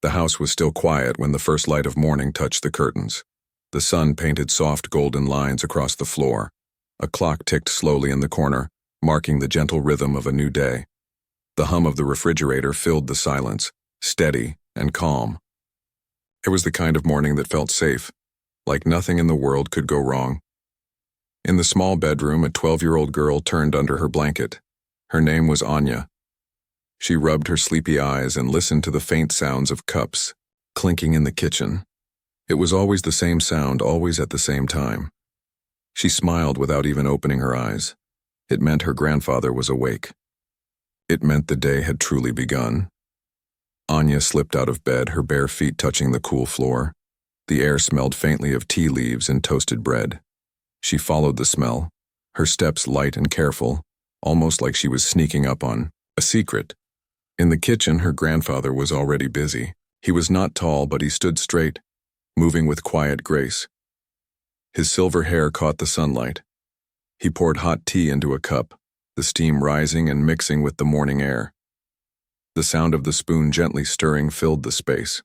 The house was still quiet when the first light of morning touched the curtains. The sun painted soft golden lines across the floor. A clock ticked slowly in the corner, marking the gentle rhythm of a new day. The hum of the refrigerator filled the silence, steady and calm. It was the kind of morning that felt safe, like nothing in the world could go wrong. In the small bedroom, a 12-year-old girl turned under her blanket. Her name was Anya. She rubbed her sleepy eyes and listened to the faint sounds of cups clinking in the kitchen. It was always the same sound, always at the same time. She smiled without even opening her eyes. It meant her grandfather was awake. It meant the day had truly begun. Anya slipped out of bed, her bare feet touching the cool floor. The air smelled faintly of tea leaves and toasted bread. She followed the smell, her steps light and careful, almost like she was sneaking up on a secret. In the kitchen, her grandfather was already busy. He was not tall, but he stood straight, moving with quiet grace. His silver hair caught the sunlight. He poured hot tea into a cup, the steam rising and mixing with the morning air. The sound of the spoon gently stirring filled the space.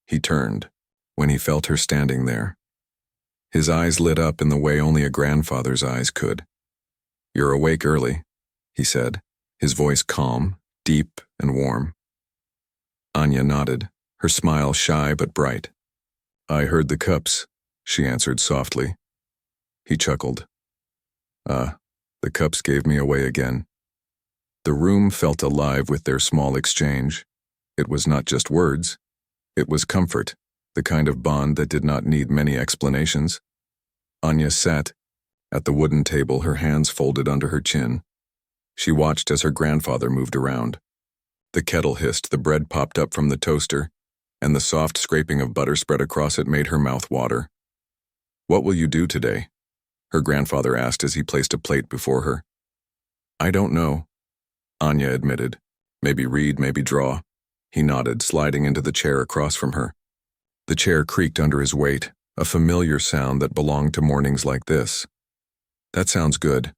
He turned, when he felt her standing there. His eyes lit up in the way only a grandfather's eyes could. "You're awake early," he said, his voice calm, deep and warm. Anya nodded, her smile shy but bright. "I heard the cups," she answered softly. He chuckled. The cups gave me away again." The room felt alive with their small exchange. It was not just words. It was comfort, the kind of bond that did not need many explanations. Anya sat at the wooden table, her hands folded under her chin. She watched as her grandfather moved around. The kettle hissed, the bread popped up from the toaster, and the soft scraping of butter spread across it made her mouth water. "What will you do today?" her grandfather asked as he placed a plate before her. "I don't know," Anya admitted. "Maybe read, maybe draw." He nodded, sliding into the chair across from her. The chair creaked under his weight, a familiar sound that belonged to mornings like this. "That sounds good.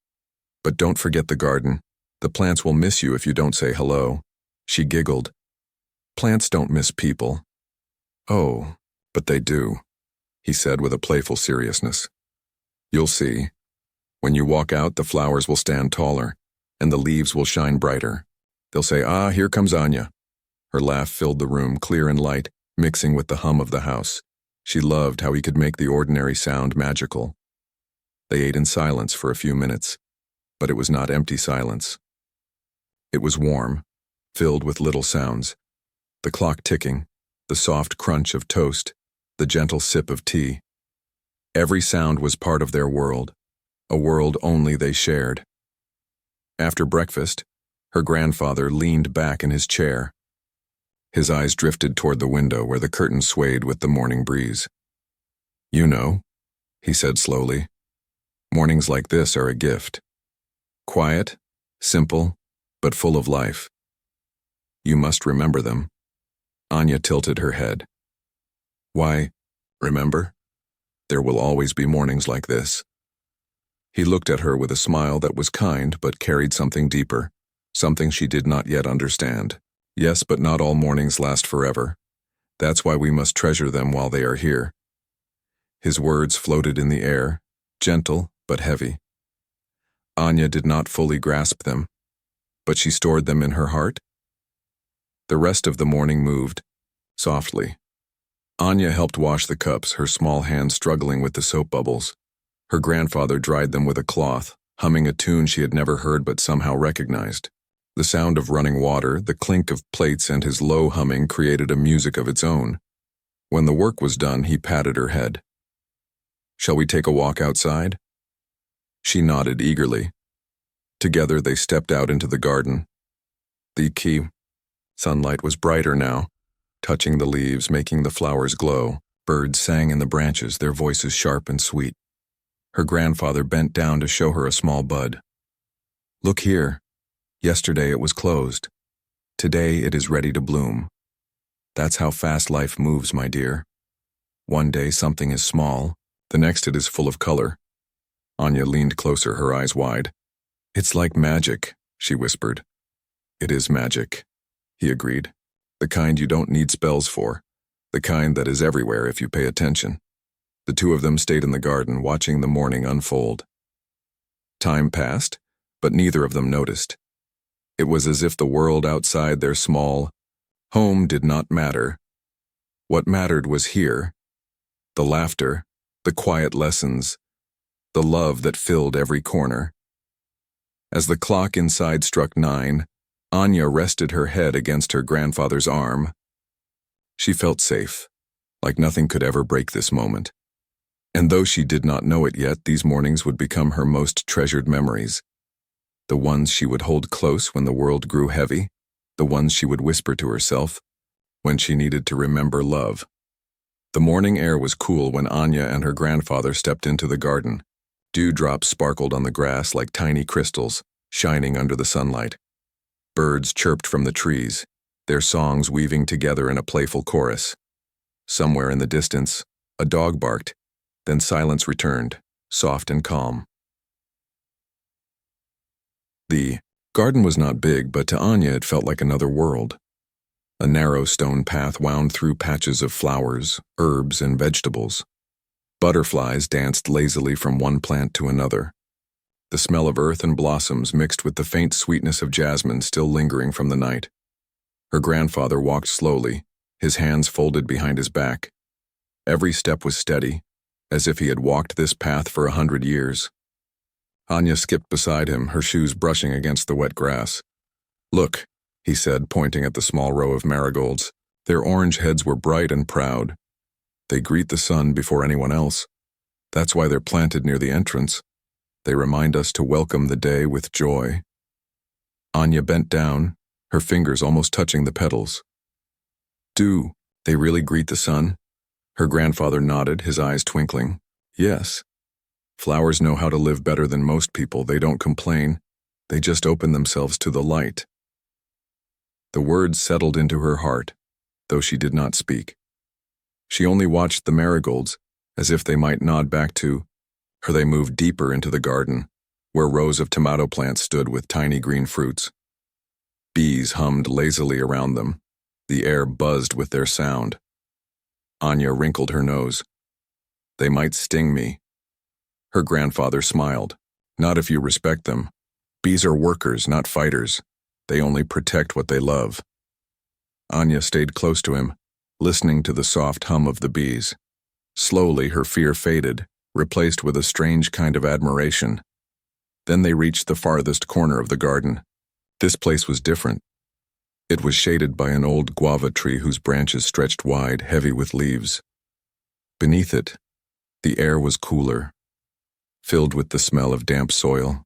But don't forget the garden. The plants will miss you if you don't say hello." She giggled. "Plants don't miss people." "Oh, but they do," he said with a playful seriousness. "You'll see. When you walk out, the flowers will stand taller, and the leaves will shine brighter. They'll say, 'Ah, here comes Anya.'" Her laugh filled the room, clear and light, mixing with the hum of the house. She loved how he could make the ordinary sound magical. They ate in silence for a few minutes, but it was not empty silence. It was warm, filled with little sounds. The clock ticking, the soft crunch of toast, the gentle sip of tea. Every sound was part of their world, a world only they shared. After breakfast, her grandfather leaned back in his chair. His eyes drifted toward the window where the curtains swayed with the morning breeze. "You know," he said slowly, "mornings like this are a gift. Quiet, simple, but full of life. You must remember them." Anya tilted her head. "Why, remember? There will always be mornings like this." He looked at her with a smile that was kind but carried something deeper, something she did not yet understand. "Yes, but not all mornings last forever. That's why we must treasure them while they are here." His words floated in the air, gentle but heavy. Anya did not fully grasp them, but she stored them in her heart. The rest of the morning moved, softly. Anya helped wash the cups, her small hands struggling with the soap bubbles. Her grandfather dried them with a cloth, humming a tune she had never heard but somehow recognized. The sound of running water, the clink of plates, and his low humming created a music of its own. When the work was done, he patted her head. "Shall we take a walk outside?" She nodded eagerly. Together they stepped out into the garden. The sunlight was brighter now, touching the leaves, making the flowers glow. Birds sang in the branches, their voices sharp and sweet. Her grandfather bent down to show her a small bud. "Look here. Yesterday it was closed. Today it is ready to bloom. That's how fast life moves, my dear. One day something is small, the next it is full of color." Anya leaned closer, her eyes wide. "It's like magic," she whispered. "It is magic," he agreed. The kind you don't need spells for. The kind that is everywhere if you pay attention. The two of them stayed in the garden, watching the morning unfold. Time passed, but neither of them noticed. It was as if the world outside their small home did not matter. What mattered was here. The laughter, the quiet lessons, the love that filled every corner. As the clock inside struck 9, Anya rested her head against her grandfather's arm. She felt safe, like nothing could ever break this moment. And though she did not know it yet, these mornings would become her most treasured memories. The ones she would hold close when the world grew heavy, the ones she would whisper to herself when she needed to remember love. The morning air was cool when Anya and her grandfather stepped into the garden. Dewdrops sparkled on the grass like tiny crystals, shining under the sunlight. Birds chirped from the trees, their songs weaving together in a playful chorus. Somewhere in the distance, a dog barked, then silence returned, soft and calm. The garden was not big, but to Anya it felt like another world. A narrow stone path wound through patches of flowers, herbs, and vegetables. Butterflies danced lazily from one plant to another. The smell of earth and blossoms mixed with the faint sweetness of jasmine still lingering from the night. Her grandfather walked slowly, his hands folded behind his back. Every step was steady, as if he had walked this path for 100 years. Anya skipped beside him, her shoes brushing against the wet grass. "Look," he said, pointing at the small row of marigolds. Their orange heads were bright and proud. They greet the sun before anyone else. That's why they're planted near the entrance. They remind us to welcome the day with joy. Anya bent down, her fingers almost touching the petals. "Do they really greet the sun?" Her grandfather nodded, his eyes twinkling. "Yes. Flowers know how to live better than most people. They don't complain. They just open themselves to the light." The words settled into her heart, though she did not speak. She only watched the marigolds, as if they might nod back to her. They moved deeper into the garden, where rows of tomato plants stood with tiny green fruits. Bees hummed lazily around them. The air buzzed with their sound. Anya wrinkled her nose. "They might sting me." Her grandfather smiled. "Not if you respect them. Bees are workers, not fighters. They only protect what they love." Anya stayed close to him, listening to the soft hum of the bees. Slowly, her fear faded, replaced with a strange kind of admiration. Then they reached the farthest corner of the garden. This place was different. It was shaded by an old guava tree whose branches stretched wide, heavy with leaves. Beneath it, the air was cooler, filled with the smell of damp soil.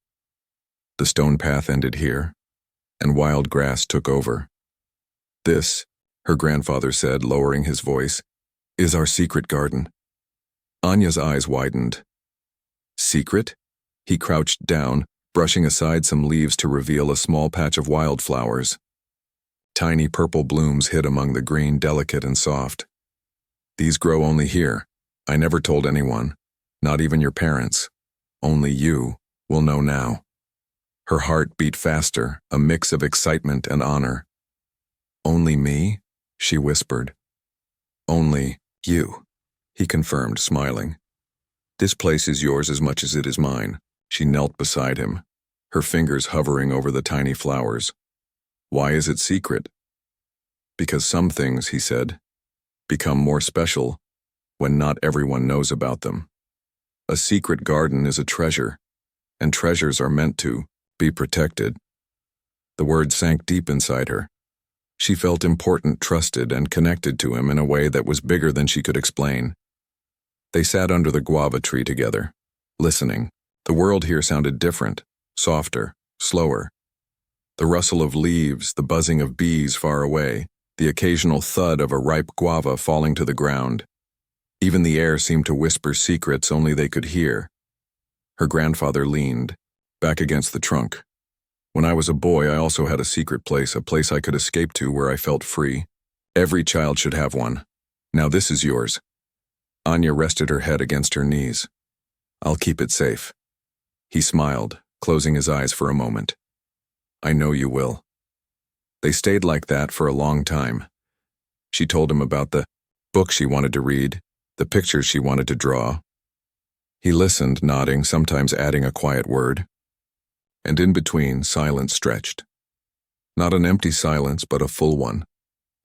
The stone path ended here, and wild grass took over. "This," her grandfather said, lowering his voice, "is our secret garden." Anya's eyes widened. "Secret?" He crouched down, brushing aside some leaves to reveal a small patch of wildflowers. Tiny purple blooms hid among the green, delicate and soft. "These grow only here. I never told anyone, not even your parents. Only you will know now." Her heart beat faster, a mix of excitement and honor. "Only me?" she whispered. "Only you," he confirmed, smiling. "This place is yours as much as it is mine." She knelt beside him, her fingers hovering over the tiny flowers. "Why is it secret?" "Because some things," he said, "become more special when not everyone knows about them. A secret garden is a treasure, and treasures are meant to be protected." The words sank deep inside her. She felt important, trusted, and connected to him in a way that was bigger than she could explain. They sat under the guava tree together, listening. The world here sounded different, softer, slower. The rustle of leaves, the buzzing of bees far away, the occasional thud of a ripe guava falling to the ground. Even the air seemed to whisper secrets only they could hear. Her grandfather leaned, back against the trunk. "When I was a boy, I also had a secret place, a place I could escape to where I felt free. Every child should have one. Now this is yours." Anya rested her head against her knees. "I'll keep it safe." He smiled, closing his eyes for a moment. "I know you will." They stayed like that for a long time, She told him about the book she wanted to read, the pictures she wanted to draw. He listened, nodding, sometimes adding a quiet word. And in between, silence stretched. Not an empty silence, but a full one,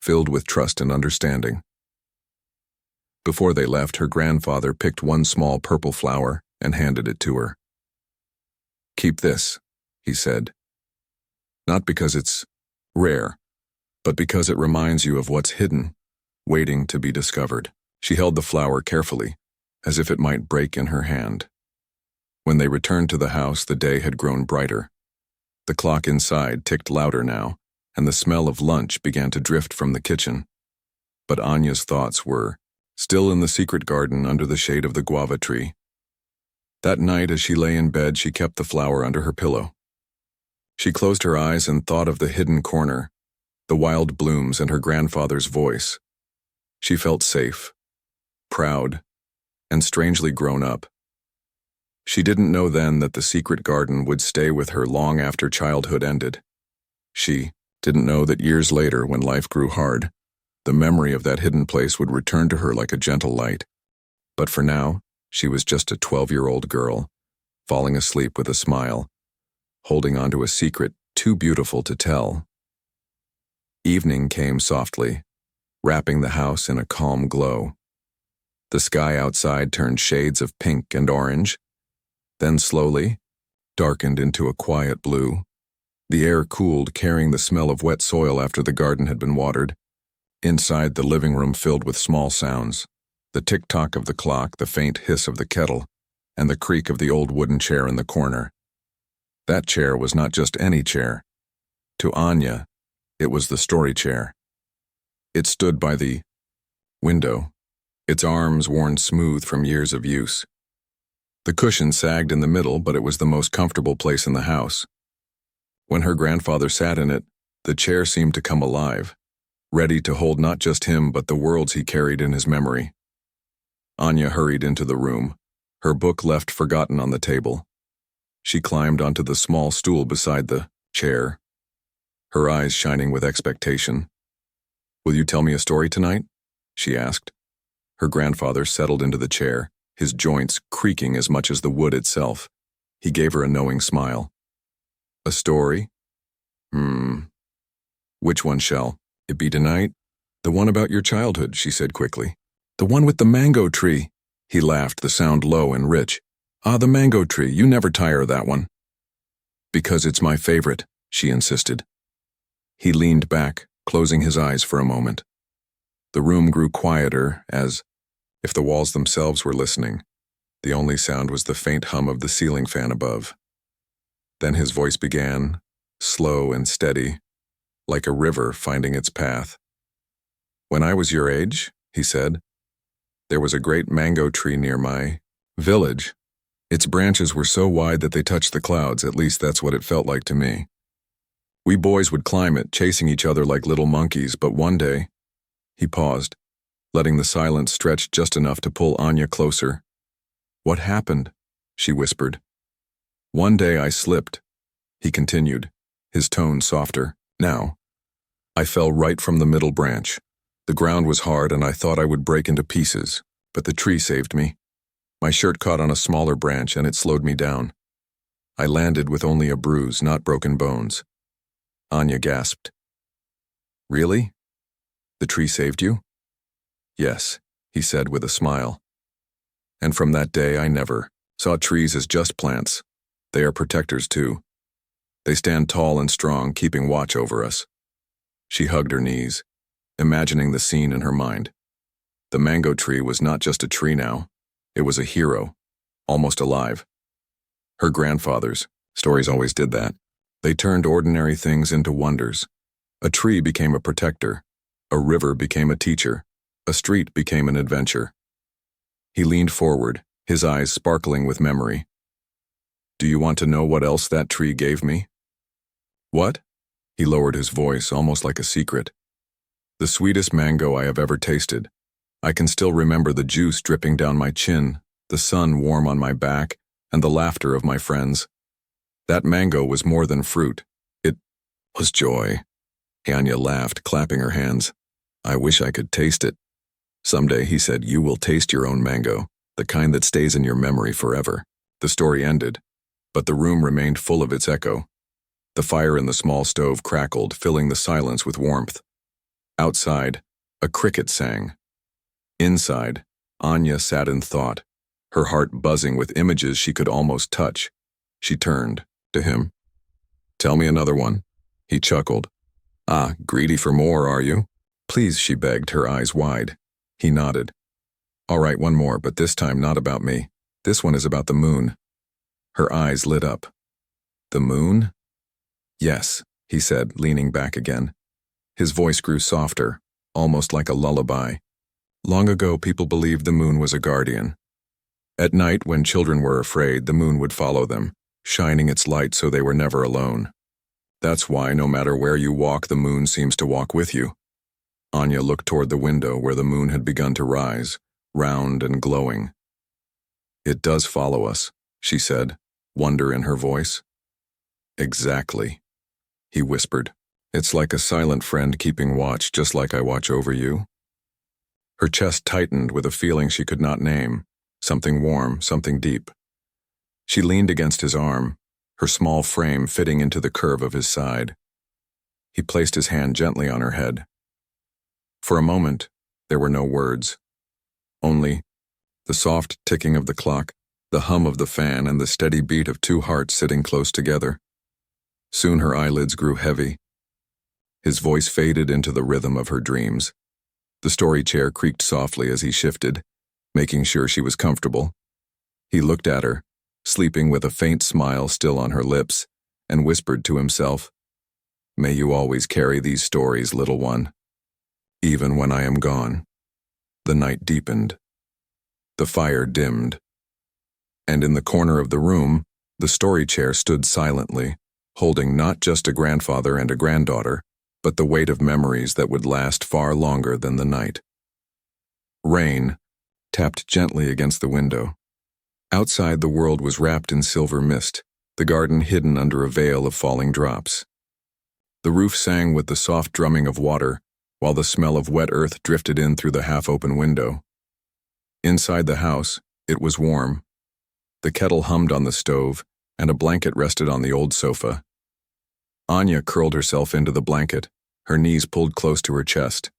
filled with trust and understanding. Before they left, her grandfather picked one small purple flower and handed it to her. "Keep this," he said. "Not because it's rare, but because it reminds you of what's hidden, waiting to be discovered." She held the flower carefully, as if it might break in her hand. When they returned to the house, the day had grown brighter. The clock inside ticked louder now, and the smell of lunch began to drift from the kitchen. But Anya's thoughts were still in the secret garden under the shade of the guava tree. That night, as she lay in bed, she kept the flower under her pillow. She closed her eyes and thought of the hidden corner, the wild blooms, and her grandfather's voice. She felt safe, proud, and strangely grown up. She didn't know then that the secret garden would stay with her long after childhood ended. She didn't know that years later, when life grew hard, the memory of that hidden place would return to her like a gentle light. But for now, she was just a 12-year-old girl, falling asleep with a smile, holding on to a secret too beautiful to tell. Evening came softly, wrapping the house in a calm glow. The sky outside turned shades of pink and orange, then slowly darkened into a quiet blue. The air cooled, carrying the smell of wet soil after the garden had been watered. Inside, the living room filled with small sounds, the tick-tock of the clock, the faint hiss of the kettle, and the creak of the old wooden chair in the corner. That chair was not just any chair. To Anya, it was the story chair. It stood by the window, its arms worn smooth from years of use. The cushion sagged in the middle, but it was the most comfortable place in the house. When her grandfather sat in it, the chair seemed to come alive, ready to hold not just him but the worlds he carried in his memory. Anya hurried into the room, her book left forgotten on the table. She climbed onto the small stool beside the chair, her eyes shining with expectation. "Will you tell me a story tonight?" she asked. Her grandfather settled into the chair, his joints creaking as much as the wood itself. He gave her a knowing smile. "A story? Which one shall it be tonight?" "The one about your childhood," she said quickly. "The one with the mango tree." He laughed, the sound low and rich. "Ah, the mango tree, you never tire of that one." "Because it's my favorite," she insisted. He leaned back, closing his eyes for a moment. The room grew quieter, as if the walls themselves were listening. The only sound was the faint hum of the ceiling fan above. Then his voice began, slow and steady, like a river finding its path. "When I was your age," he said, "there was a great mango tree near my village. Its branches were so wide that they touched the clouds, at least that's what it felt like to me. We boys would climb it, chasing each other like little monkeys, but one day—" He paused, letting the silence stretch just enough to pull Anya closer. "What happened?" she whispered. "One day I slipped," he continued, his tone softer. "Now, I fell right from the middle branch. The ground was hard and I thought I would break into pieces, but the tree saved me. My shirt caught on a smaller branch and it slowed me down. I landed with only a bruise, not broken bones." Anya gasped. "Really? The tree saved you?" "Yes," he said with a smile. "And from that day I never saw trees as just plants. They are protectors too. They stand tall and strong, keeping watch over us." She hugged her knees, imagining the scene in her mind. The mango tree was not just a tree now. It was a hero, almost alive. Her grandfather's stories always did that. They turned ordinary things into wonders. A tree became a protector. A river became a teacher. A street became an adventure. He leaned forward, his eyes sparkling with memory. "Do you want to know what else that tree gave me?" "What?" He lowered his voice, almost like a secret. "The sweetest mango I have ever tasted. I can still remember the juice dripping down my chin, the sun warm on my back, and the laughter of my friends. That mango was more than fruit. It was joy." Anya laughed, clapping her hands. I wish I could taste it. Someday, he said, you will taste your own mango, the kind that stays in your memory forever. The story ended, but the room remained full of its echo. The fire in the small stove crackled, filling the silence with warmth. Outside, a cricket sang. Inside, Anya sat in thought, her heart buzzing with images she could almost touch. She turned to him. Tell me another one. He chuckled. Ah, greedy for more, are you? Please, she begged, her eyes wide. He nodded. All right, one more, but this time not about me. This one is about the moon. Her eyes lit up. The moon? Yes, he said, leaning back again. His voice grew softer, almost like a lullaby. Long ago, people believed the moon was a guardian. At night, when children were afraid, the moon would follow them, shining its light so they were never alone. That's why, no matter where you walk, the moon seems to walk with you. Anya looked toward the window where the moon had begun to rise, round and glowing. It does follow us, she said, wonder in her voice. Exactly, he whispered. It's like a silent friend keeping watch, just like I watch over you. Her chest tightened with a feeling she could not name, something warm, something deep. She leaned against his arm, her small frame fitting into the curve of his side. He placed his hand gently on her head. For a moment, there were no words. Only the soft ticking of the clock, the hum of the fan, and the steady beat of two hearts sitting close together. Soon her eyelids grew heavy. His voice faded into the rhythm of her dreams. The story chair creaked softly as he shifted, making sure she was comfortable. He looked at her, sleeping with a faint smile still on her lips, and whispered to himself, May you always carry these stories, little one. Even when I am gone. The night deepened. The fire dimmed. And in the corner of the room, the story chair stood silently, holding not just a grandfather and a granddaughter, but the weight of memories that would last far longer than the night. Rain tapped gently against the window. Outside, the world was wrapped in silver mist, the garden hidden under a veil of falling drops. The roof sang with the soft drumming of water, while the smell of wet earth drifted in through the half-open window. Inside the house, it was warm. The kettle hummed on the stove, and a blanket rested on the old sofa. Anya curled herself into the blanket, her knees pulled close to her chest.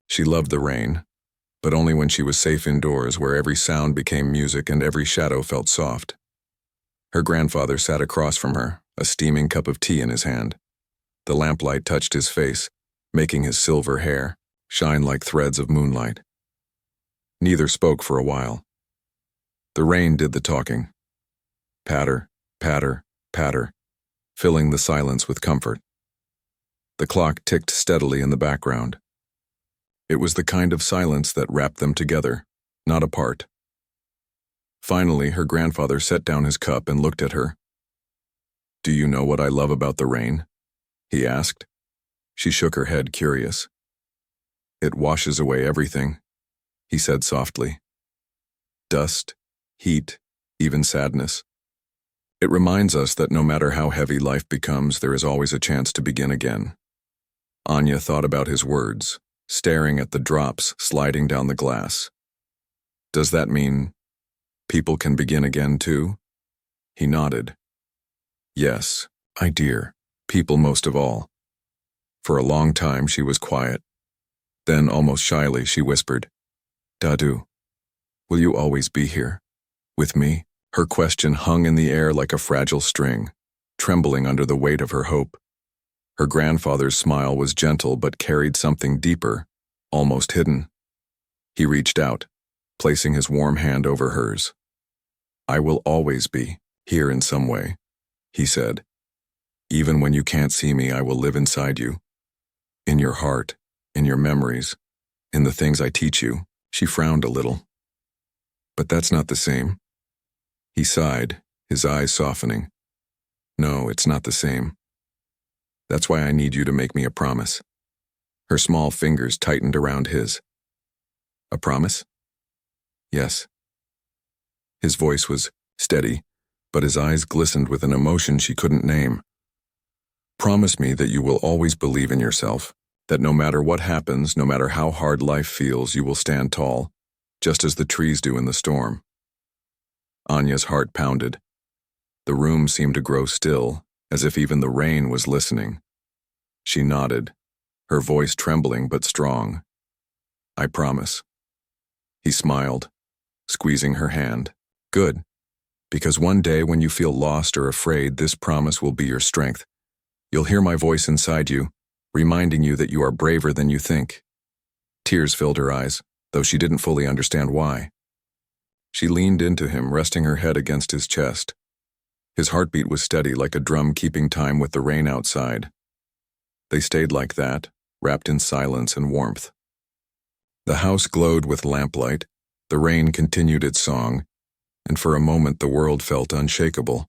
She loved the rain, but only when she was safe indoors, where every sound became music and every shadow felt soft. Her grandfather sat across from her, a steaming cup of tea in his hand. The lamplight touched his face, making his silver hair shine like threads of moonlight. Neither spoke for a while. The rain did the talking. Patter, patter, patter, filling the silence with comfort. The clock ticked steadily in the background. It was the kind of silence that wrapped them together, not apart. Finally, her grandfather set down his cup and looked at her. Do you know what I love about the rain? He asked. She shook her head, curious. It washes away everything, he said softly. Dust, heat, even sadness. It reminds us that no matter how heavy life becomes, there is always a chance to begin again. Anya thought about his words, staring at the drops sliding down the glass. Does that mean people can begin again too? He nodded. Yes, my dear, people most of all. For a long time she was quiet. Then, almost shyly, she whispered, Dadu, will you always be here? With me? Her question hung in the air like a fragile string, trembling under the weight of her hope. Her grandfather's smile was gentle but carried something deeper, almost hidden. He reached out, placing his warm hand over hers. I will always be here in some way, he said. Even when you can't see me, I will live inside you. In your heart, in your memories, in the things I teach you. She frowned a little. But that's not the same. He sighed, his eyes softening. No, it's not the same. That's why I need you to make me a promise. Her small fingers tightened around his. A promise? Yes. His voice was steady, but his eyes glistened with an emotion she couldn't name. Promise me that you will always believe in yourself, That no matter what happens, no matter how hard life feels, you will stand tall, just as the trees do in the storm. Anya's heart pounded. The room seemed to grow still, as if even the rain was listening. She nodded, her voice trembling but strong. "I promise." He smiled, squeezing her hand. "Good, because one day when you feel lost or afraid, this promise will be your strength. You'll hear my voice inside you, reminding you that you are braver than you think." Tears filled her eyes, though she didn't fully understand why. She leaned into him, resting her head against his chest. His heartbeat was steady, like a drum keeping time with the rain outside. They stayed like that, wrapped in silence and warmth. The house glowed with lamplight, the rain continued its song, and for a moment the world felt unshakable.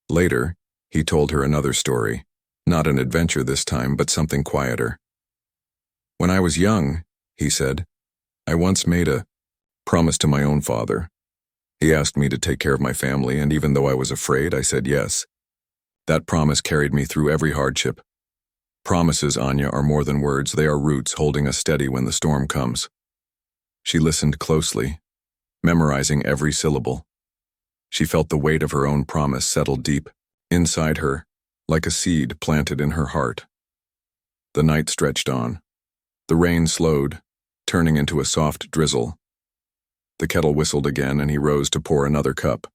Later, he told her another story, not an adventure this time, but something quieter. "When I was young," he said, "I once made a promise to my own father. He asked me to take care of my family, and even though I was afraid, I said yes. That promise carried me through every hardship. Promises, Anya, are more than words. They are roots holding us steady when the storm comes." She listened closely, memorizing every syllable. She felt the weight of her own promise settle deep inside her, like a seed planted in her heart. The night stretched on. The rain slowed, turning into a soft drizzle. The kettle whistled again, and he rose to pour another cup.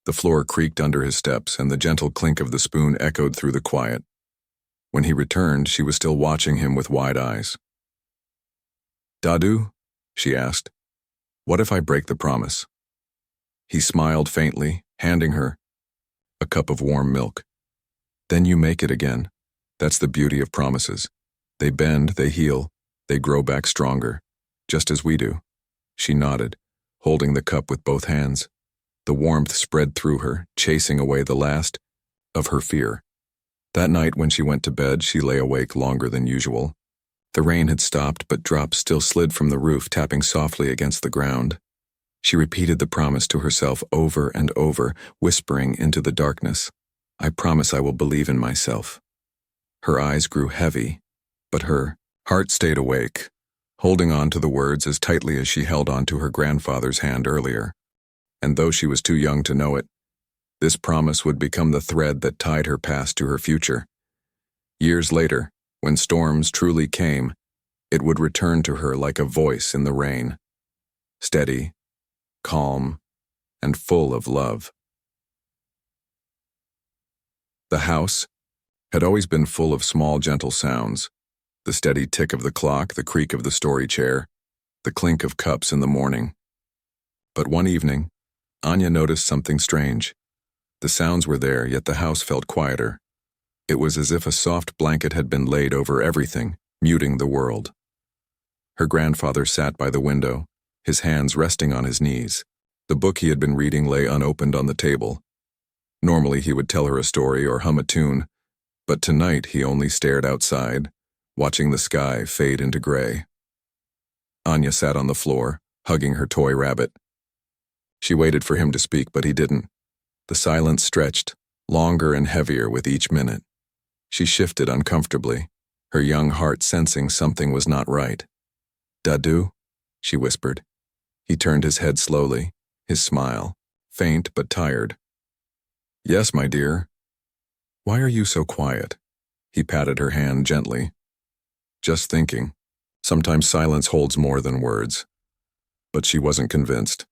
The floor creaked under his steps, and the gentle clink of the spoon echoed through the quiet. When he returned, she was still watching him with wide eyes. "Dadu?" she asked. "What if I break the promise?" He smiled faintly, handing her a cup of warm milk. "Then you make it again. That's the beauty of promises. They bend, they heal, they grow back stronger, just as we do." She nodded, holding the cup with both hands. The warmth spread through her, chasing away the last of her fear. That night when she went to bed, she lay awake longer than usual. The rain had stopped, but drops still slid from the roof, tapping softly against the ground. She repeated the promise to herself over and over, whispering into the darkness, "I promise I will believe in myself." Her eyes grew heavy, but her heart stayed awake, holding on to the words as tightly as she held on to her grandfather's hand earlier. And though she was too young to know it, this promise would become the thread that tied her past to her future. Years later, when storms truly came, it would return to her like a voice in the rain, steady, calm, and full of love. The house had always been full of small, gentle sounds: the steady tick of the clock, the creak of the story chair, the clink of cups in the morning. But one evening, Anya noticed something strange. The sounds were there, yet the house felt quieter. It was as if a soft blanket had been laid over everything, muting the world. Her grandfather sat by the window, his hands resting on his knees. The book he had been reading lay unopened on the table. Normally he would tell her a story or hum a tune, but tonight he only stared outside, watching the sky fade into gray. Anya sat on the floor, hugging her toy rabbit. She waited for him to speak, but he didn't. The silence stretched, longer and heavier with each minute. She shifted uncomfortably, her young heart sensing something was not right. "Dadu?" she whispered. He turned his head slowly, his smile, faint but tired. "Yes, my dear." "Why are you so quiet?" He patted her hand gently. "Just thinking. Sometimes silence holds more than words." But she wasn't convinced.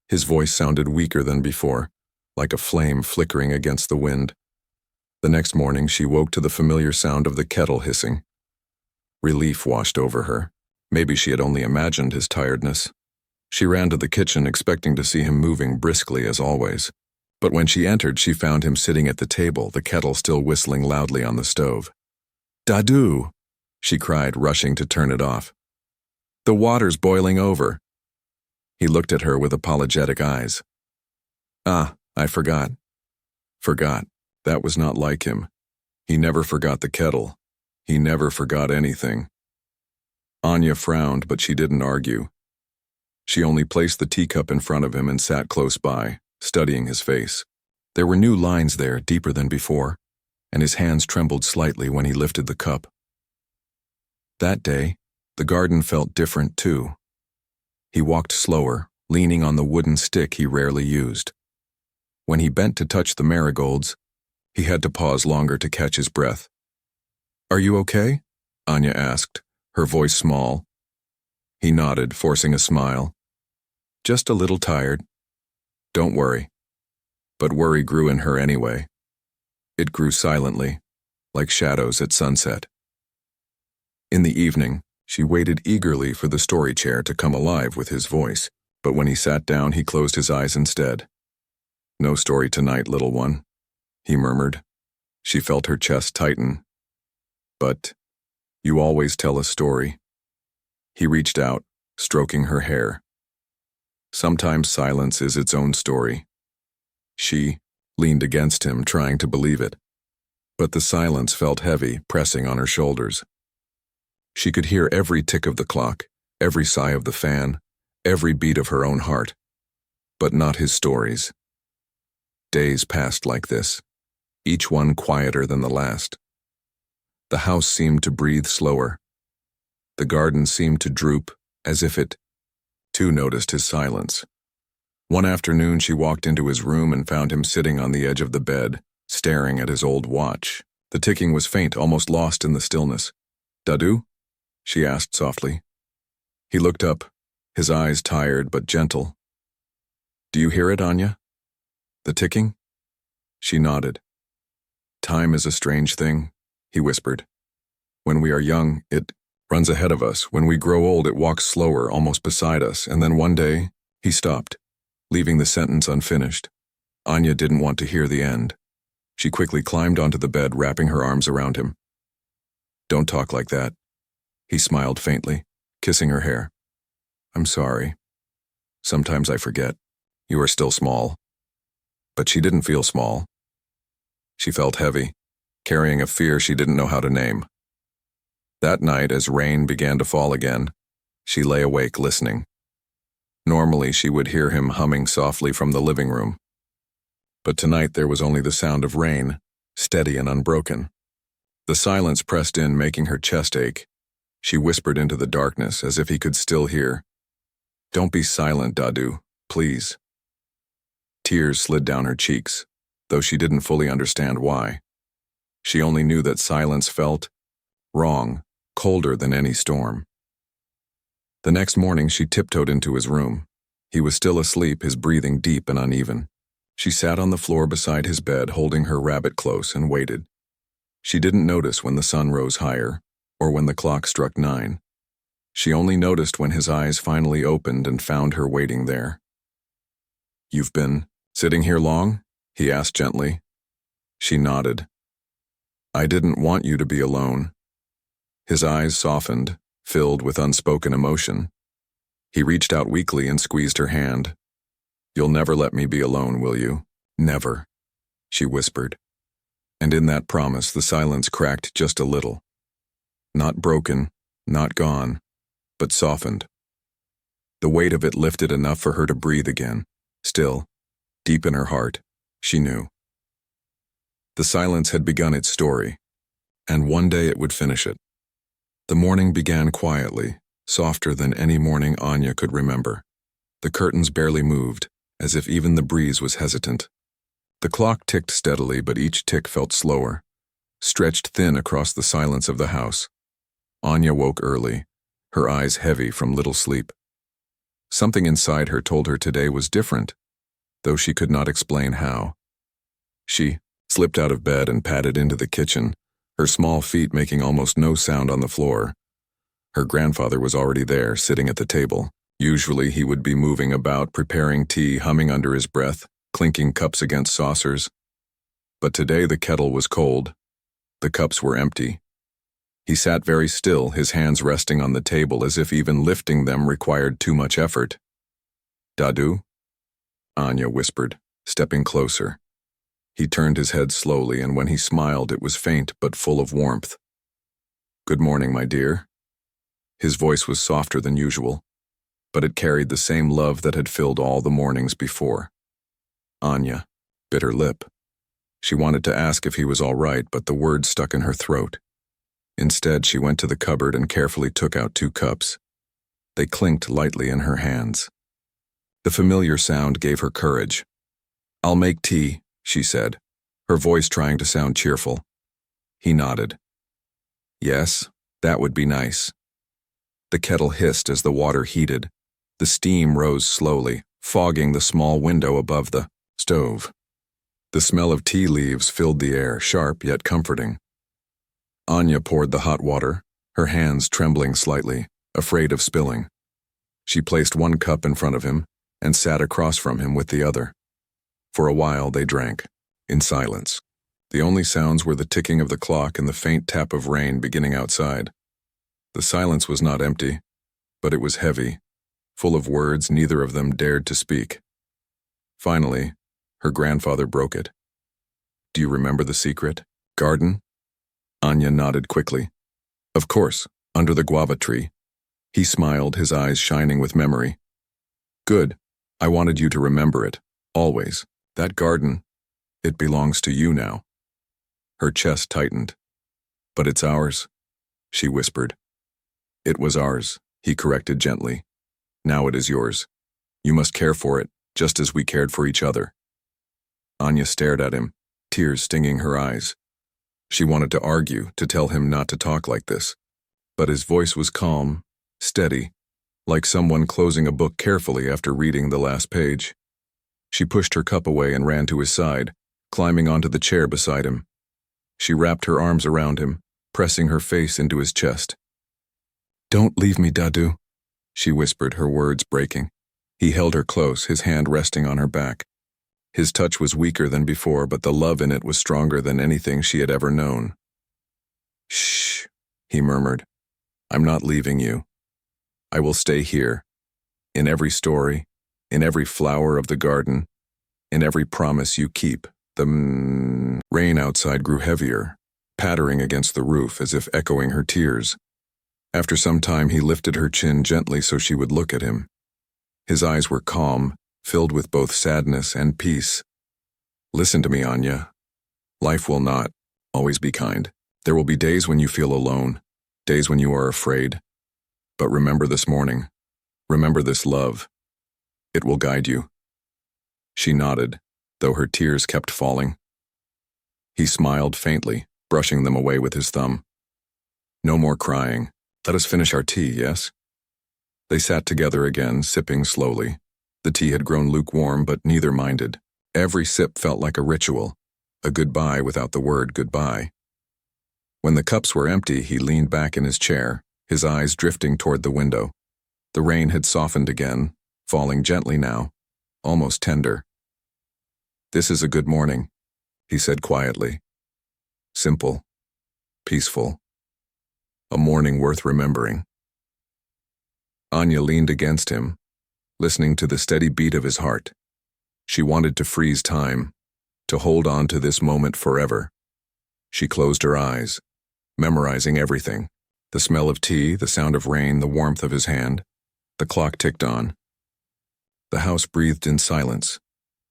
His voice sounded weaker than before, like a flame flickering against the wind. The next morning, she woke to the familiar sound of the kettle hissing. Relief washed over her. Maybe she had only imagined his tiredness. She ran to the kitchen, expecting to see him moving briskly as always. But when she entered, she found him sitting at the table, the kettle still whistling loudly on the stove. "Dadu!" she cried, rushing to turn it off. "The water's boiling over." He looked at her with apologetic eyes. "Ah, I forgot." Forgot. That was not like him. He never forgot the kettle. He never forgot anything. Anya frowned, but she didn't argue. She only placed the teacup in front of him and sat close by, studying his face. There were new lines there, deeper than before, and his hands trembled slightly when he lifted the cup. That day, the garden felt different too. He walked slower, leaning on the wooden stick he rarely used. When he bent to touch the marigolds, he had to pause longer to catch his breath. "Are you okay?" Anya asked, her voice small. He nodded, forcing a smile. "Just a little tired." "Don't worry." But worry grew in her anyway. It grew silently, like shadows at sunset. In the evening, she waited eagerly for the story chair to come alive with his voice, but when he sat down, he closed his eyes instead. "No story tonight, little one," he murmured. She felt her chest tighten. "But you always tell a story." He reached out, stroking her hair. "Sometimes silence is its own story." She leaned against him, trying to believe it. But the silence felt heavy, pressing on her shoulders. She could hear every tick of the clock, every sigh of the fan, every beat of her own heart. But not his stories. Days passed like this, each one quieter than the last. The house seemed to breathe slower. The garden seemed to droop, as if it, too, noticed his silence. One afternoon she walked into his room and found him sitting on the edge of the bed, staring at his old watch. The ticking was faint, almost lost in the stillness. "Dadu?" she asked softly. He looked up, his eyes tired but gentle. "Do you hear it, Anya? The ticking?" She nodded. "Time is a strange thing," he whispered. "When we are young, it runs ahead of us. When we grow old, it walks slower, almost beside us, and then one day," he stopped, leaving the sentence unfinished. Anya didn't want to hear the end. She quickly climbed onto the bed, wrapping her arms around him. "Don't talk like that." He smiled faintly, kissing her hair. "I'm sorry. Sometimes I forget. You are still small." But she didn't feel small. She felt heavy, carrying a fear she didn't know how to name. That night, as rain began to fall again, she lay awake listening. Normally, she would hear him humming softly from the living room. But tonight there was only the sound of rain, steady and unbroken. The silence pressed in, making her chest ache. She whispered into the darkness, as if he could still hear. "Don't be silent, Dadu, please." Tears slid down her cheeks, though she didn't fully understand why. She only knew that silence felt wrong, colder than any storm. The next morning she tiptoed into his room. He was still asleep, his breathing deep and uneven. She sat on the floor beside his bed, holding her rabbit close, and waited. She didn't notice when the sun rose higher, or when the clock struck 9. She only noticed when his eyes finally opened and found her waiting there. "You've been sitting here long?" he asked gently. She nodded. "I didn't want you to be alone." His eyes softened, filled with unspoken emotion. He reached out weakly and squeezed her hand. "You'll never let me be alone, will you?" "Never," she whispered. And in that promise, the silence cracked just a little. Not broken, not gone, but softened. The weight of it lifted enough for her to breathe again. Still, deep in her heart, she knew. The silence had begun its story, and one day it would finish it. The morning began quietly, softer than any morning Anya could remember. The curtains barely moved, as if even the breeze was hesitant. The clock ticked steadily, but each tick felt slower, stretched thin across the silence of the house. Anya woke early, her eyes heavy from little sleep. Something inside her told her today was different, though she could not explain how. She slipped out of bed and padded into the kitchen, her small feet making almost no sound on the floor. Her grandfather was already there, sitting at the table. Usually he would be moving about, preparing tea, humming under his breath, clinking cups against saucers. But today the kettle was cold. The cups were empty. He sat very still, his hands resting on the table as if even lifting them required too much effort. "Dadu?" Anya whispered, stepping closer. He turned his head slowly, and when he smiled, it was faint but full of warmth. "Good morning, my dear." His voice was softer than usual, but it carried the same love that had filled all the mornings before. Anya bit her lip. She wanted to ask if he was all right, but the words stuck in her throat. Instead, she went to the cupboard and carefully took out 2 cups. They clinked lightly in her hands. The familiar sound gave her courage. "I'll make tea," she said, her voice trying to sound cheerful. He nodded. "Yes, that would be nice." The kettle hissed as the water heated. The steam rose slowly, fogging the small window above the stove. The smell of tea leaves filled the air, sharp yet comforting. Anya poured the hot water, her hands trembling slightly, afraid of spilling. She placed 1 cup in front of him and sat across from him with the other. For a while they drank, in silence. The only sounds were the ticking of the clock and the faint tap of rain beginning outside. The silence was not empty, but it was heavy, full of words neither of them dared to speak. Finally, her grandfather broke it. "Do you remember the secret? Garden?" Anya nodded quickly. "Of course, under the guava tree." He smiled, his eyes shining with memory. "Good. I wanted you to remember it, always. That garden, it belongs to you now." Her chest tightened. "But it's ours," she whispered. "It was ours," he corrected gently. "Now it is yours. You must care for it, just as we cared for each other." Anya stared at him, tears stinging her eyes. She wanted to argue, to tell him not to talk like this. But his voice was calm, steady, like someone closing a book carefully after reading the last page. She pushed her cup away and ran to his side, climbing onto the chair beside him. She wrapped her arms around him, pressing her face into his chest. "Don't leave me, Dadu," she whispered, her words breaking. He held her close, his hand resting on her back. His touch was weaker than before, but the love in it was stronger than anything she had ever known. "Shh," he murmured. "I'm not leaving you. I will stay here, in every story, in every flower of the garden, in every promise you keep." The rain outside grew heavier, pattering against the roof as if echoing her tears. After some time, he lifted her chin gently so she would look at him. His eyes were calm, filled with both sadness and peace. "Listen to me, Anya. Life will not always be kind. There will be days when you feel alone, days when you are afraid. But remember this morning. Remember this love. It will guide you." She nodded, though her tears kept falling. He smiled faintly, brushing them away with his thumb. "No more crying. Let us finish our tea, yes?" They sat together again, sipping slowly. The tea had grown lukewarm, but neither minded. Every sip felt like a ritual, a goodbye without the word goodbye. When the cups were empty, he leaned back in his chair, his eyes drifting toward the window. The rain had softened again, falling gently now, almost tender. "This is a good morning," he said quietly. "Simple, peaceful. A morning worth remembering." Anya leaned against him, listening to the steady beat of his heart. She wanted to freeze time, to hold on to this moment forever. She closed her eyes, memorizing everything. The smell of tea, the sound of rain, the warmth of his hand. The clock ticked on. The house breathed in silence,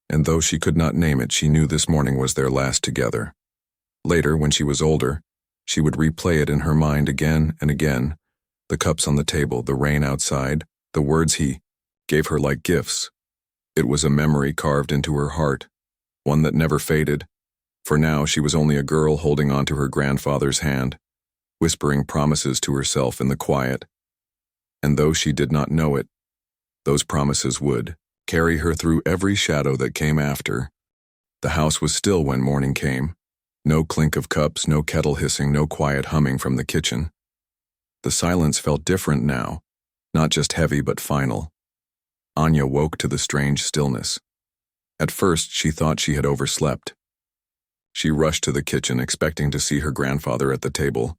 and though she could not name it, she knew this morning was their last together. Later, when she was older, she would replay it in her mind again and again. The cups on the table, the rain outside, the words he gave her like gifts. It was a memory carved into her heart, one that never faded. For now, she was only a girl holding on to her grandfather's hand, whispering promises to herself in the quiet. And though she did not know it, those promises would carry her through every shadow that came after. The house was still when morning came. No clink of cups, no kettle hissing, no quiet humming from the kitchen. The silence felt different now, not just heavy but final. Anya woke to the strange stillness. At first, she thought she had overslept. She rushed to the kitchen, expecting to see her grandfather at the table,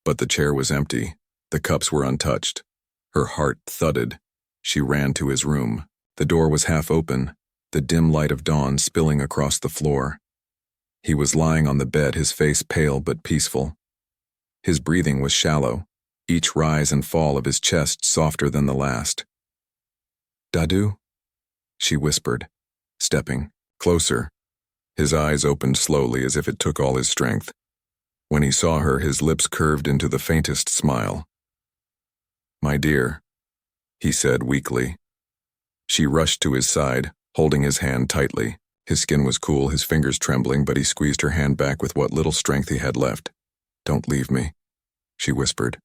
but the chair was empty. The cups were untouched. Her heart thudded. She ran to his room. The door was half open, the dim light of dawn spilling across the floor. He was lying on the bed, his face pale but peaceful. His breathing was shallow, each rise and fall of his chest softer than the last. "Dadu?" she whispered, stepping closer. His eyes opened slowly as if it took all his strength. When he saw her, his lips curved into the faintest smile. "My dear," he said weakly. She rushed to his side, holding his hand tightly. His skin was cool, his fingers trembling, but he squeezed her hand back with what little strength he had left. "Don't leave me," she whispered,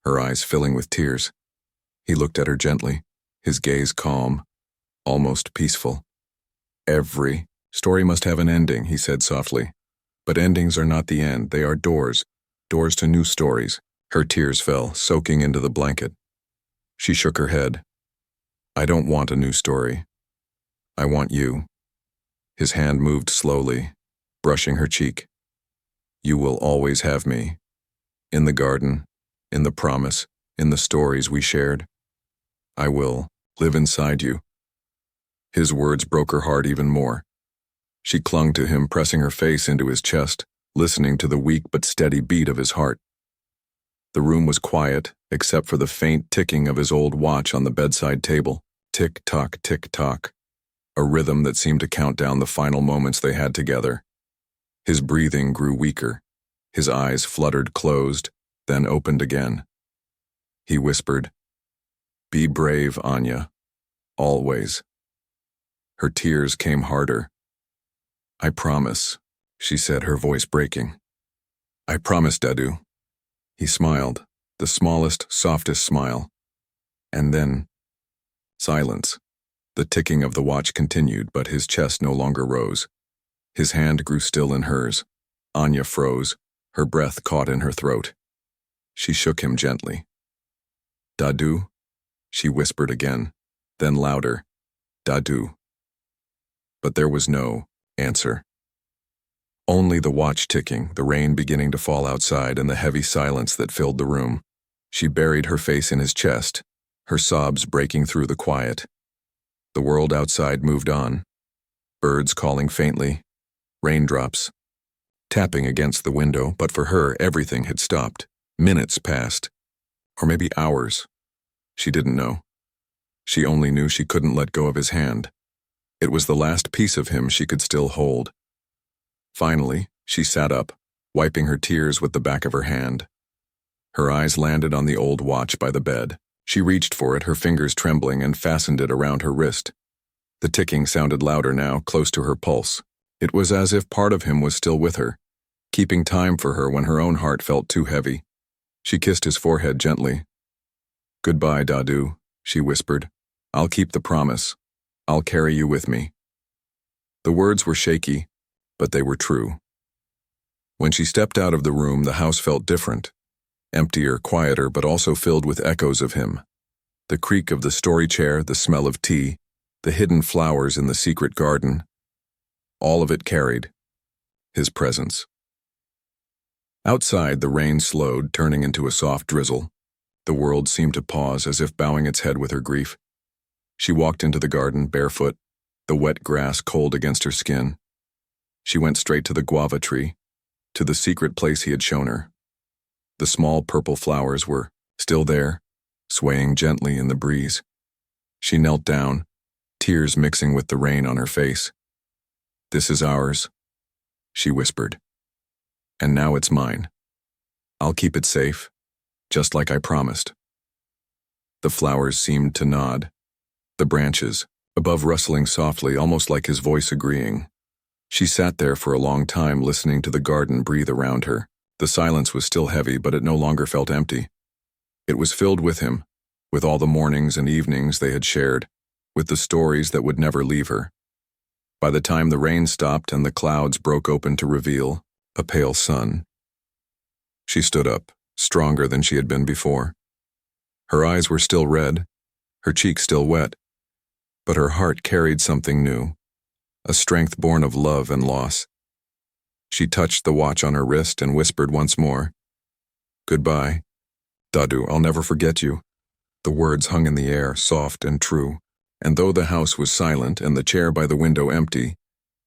her eyes filling with tears. He looked at her gently, his gaze calm, almost peaceful. "Every story must have an ending," he said softly. "But endings are not the end, they are doors to new stories." Her tears fell, soaking into the blanket. She shook her head. "I don't want a new story. I want you." His hand moved slowly, brushing her cheek. "You will always have me. In the garden, in the promise, in the stories we shared. I will live inside you." His words broke her heart even more. She clung to him, pressing her face into his chest, listening to the weak but steady beat of his heart. The room was quiet, except for the faint ticking of his old watch on the bedside table. Tick-tock, tick-tock. A rhythm that seemed to count down the final moments they had together. His breathing grew weaker. His eyes fluttered closed, then opened again. He whispered, "Be brave, Anya. Always." Her tears came harder. "I promise," she said, her voice breaking. "I promise, Dadu." He smiled, the smallest, softest smile. And then, silence. The ticking of the watch continued, but his chest no longer rose. His hand grew still in hers. Anya froze, her breath caught in her throat. She shook him gently. "Dadu," she whispered again, then louder, "Dadu." But there was no answer. Only the watch ticking, the rain beginning to fall outside, and the heavy silence that filled the room. She buried her face in his chest, her sobs breaking through the quiet. The world outside moved on. Birds calling faintly, raindrops tapping against the window, but for her, everything had stopped. Minutes passed, or maybe hours. She didn't know. She only knew she couldn't let go of his hand. It was the last piece of him she could still hold. Finally, she sat up, wiping her tears with the back of her hand. Her eyes landed on the old watch by the bed. She reached for it, her fingers trembling, and fastened it around her wrist. The ticking sounded louder now, close to her pulse. It was as if part of him was still with her, keeping time for her when her own heart felt too heavy. She kissed his forehead gently. "Goodbye, Dadu," she whispered. "I'll keep the promise. I'll carry you with me." The words were shaky, but they were true. When she stepped out of the room, the house felt different. Emptier, quieter, but also filled with echoes of him. The creak of the story chair, the smell of tea, the hidden flowers in the secret garden. All of it carried his presence. Outside, the rain slowed, turning into a soft drizzle. The world seemed to pause, as if bowing its head with her grief. She walked into the garden, barefoot, the wet grass cold against her skin. She went straight to the guava tree, to the secret place he had shown her. The small purple flowers were still there, swaying gently in the breeze. She knelt down, tears mixing with the rain on her face. "This is ours," she whispered. "And now it's mine. I'll keep it safe, just like I promised." The flowers seemed to nod, the branches, above rustling softly, almost like his voice agreeing. She sat there for a long time, listening to the garden breathe around her. The silence was still heavy, but it no longer felt empty. It was filled with him, with all the mornings and evenings they had shared, with the stories that would never leave her. By the time the rain stopped and the clouds broke open to reveal a pale sun, she stood up, stronger than she had been before. Her eyes were still red, her cheeks still wet, but her heart carried something new, a strength born of love and loss. She touched the watch on her wrist and whispered once more, "Goodbye, Dadu, I'll never forget you." The words hung in the air, soft and true, and though the house was silent and the chair by the window empty,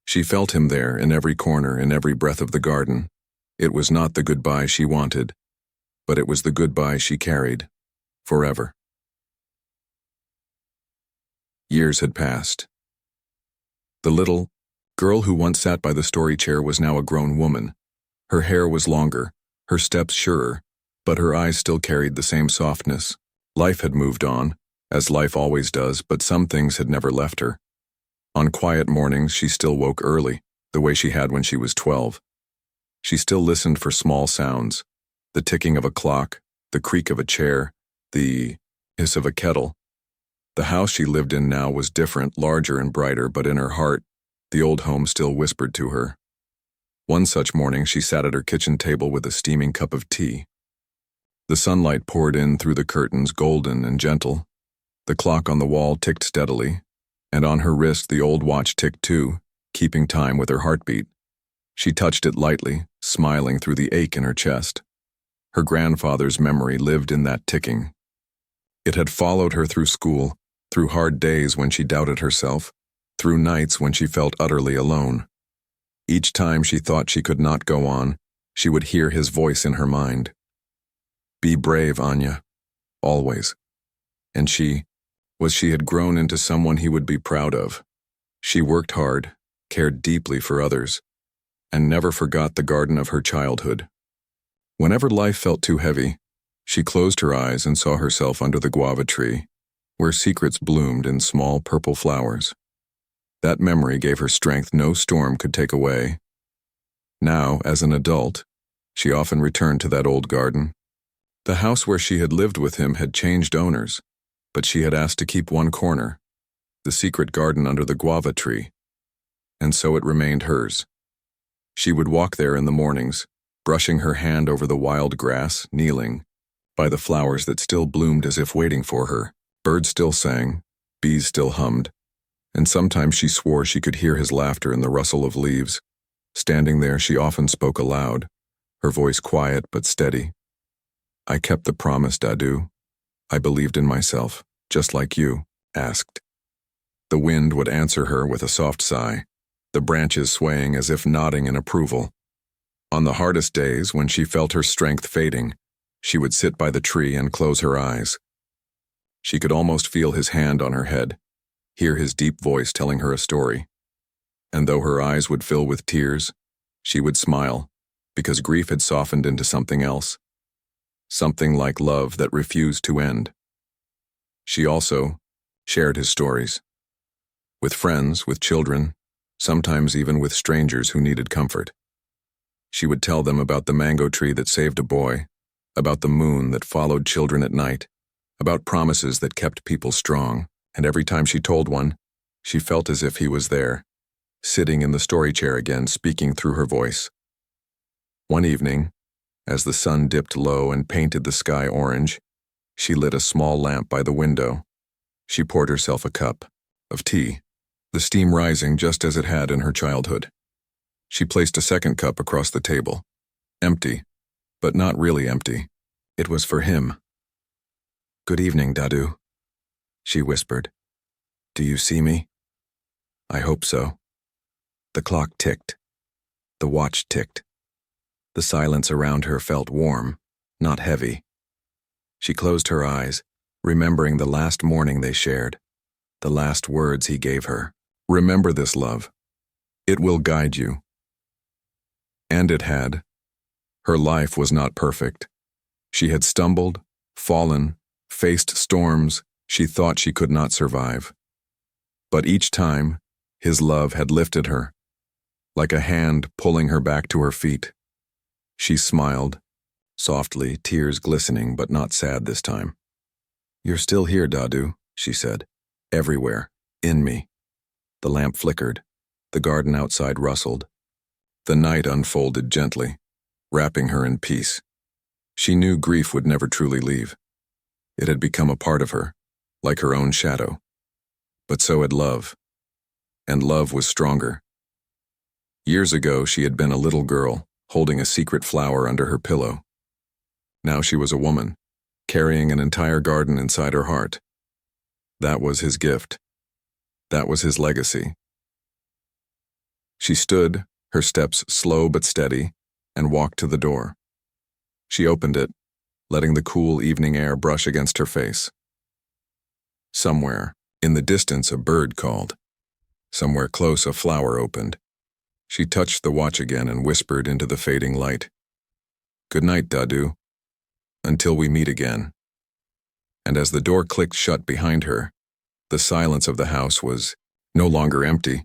she felt him there in every corner, in every breath of the garden. It was not the goodbye she wanted, but it was the goodbye she carried, forever. Years had passed. The little girl who once sat by the story chair was now a grown woman. Her hair was longer, her steps surer, but her eyes still carried the same softness. Life had moved on, as life always does, but some things had never left her. On quiet mornings, she still woke early, the way she had when she was 12. She still listened for small sounds, the ticking of a clock, the creak of a chair, the hiss of a kettle. The house she lived in now was different, larger and brighter, but in her heart, the old home still whispered to her. One such morning, she sat at her kitchen table with a steaming cup of tea. The sunlight poured in through the curtains, golden and gentle. The clock on the wall ticked steadily, and on her wrist the old watch ticked too, keeping time with her heartbeat. She touched it lightly, smiling through the ache in her chest. Her grandfather's memory lived in that ticking. It had followed her through school, through hard days when she doubted herself, through nights when she felt utterly alone. Each time she thought she could not go on, she would hear his voice in her mind. Be brave, Anya. Always. And she had grown into someone he would be proud of. She worked hard, cared deeply for others, and never forgot the garden of her childhood. Whenever life felt too heavy, she closed her eyes and saw herself under the guava tree, where secrets bloomed in small purple flowers. That memory gave her strength no storm could take away. Now, as an adult, she often returned to that old garden. The house where she had lived with him had changed owners, but she had asked to keep one corner, the secret garden under the guava tree, and so it remained hers. She would walk there in the mornings, brushing her hand over the wild grass, kneeling by the flowers that still bloomed as if waiting for her. Birds still sang, bees still hummed, and sometimes she swore she could hear his laughter in the rustle of leaves. Standing there, she often spoke aloud, her voice quiet but steady. I kept the promise, Dadu. I believed in myself, just like you, asked. The wind would answer her with a soft sigh, the branches swaying as if nodding in approval. On the hardest days, when she felt her strength fading, she would sit by the tree and close her eyes. She could almost feel his hand on her head, hear his deep voice telling her a story. And though her eyes would fill with tears, she would smile, because grief had softened into something else. Something like love that refused to end. She also shared his stories. With friends, with children, sometimes even with strangers who needed comfort. She would tell them about the mango tree that saved a boy, about the moon that followed children at night, about promises that kept people strong, and every time she told one, she felt as if he was there, sitting in the story chair again, speaking through her voice. One evening, as the sun dipped low and painted the sky orange, she lit a small lamp by the window. She poured herself a cup of tea, the steam rising just as it had in her childhood. She placed a second cup across the table, empty, but not really empty. It was for him. Good evening, Dadu, she whispered. Do you see me? I hope so. The clock ticked. The watch ticked. The silence around her felt warm, not heavy. She closed her eyes, remembering the last morning they shared, the last words he gave her. Remember this, love. It will guide you. And it had. Her life was not perfect. She had stumbled, fallen, faced storms she thought she could not survive. But each time, his love had lifted her, like a hand pulling her back to her feet. She smiled, softly, tears glistening but not sad this time. You're still here, Dadu, she said. Everywhere, in me. The lamp flickered. The garden outside rustled. The night unfolded gently, wrapping her in peace. She knew grief would never truly leave. It had become a part of her, like her own shadow. But so had love. And love was stronger. Years ago, she had been a little girl, holding a secret flower under her pillow. Now she was a woman, carrying an entire garden inside her heart. That was his gift. That was his legacy. She stood, her steps slow but steady, and walked to the door. She opened it, letting the cool evening air brush against her face. Somewhere, in the distance, a bird called. Somewhere close, a flower opened. She touched the watch again and whispered into the fading light. Good night, Dadu. Until we meet again. And as the door clicked shut behind her, the silence of the house was no longer empty.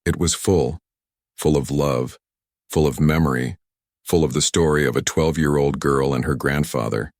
It was full of love, full of memory, full of the story of a 12-year-old girl and her grandfather.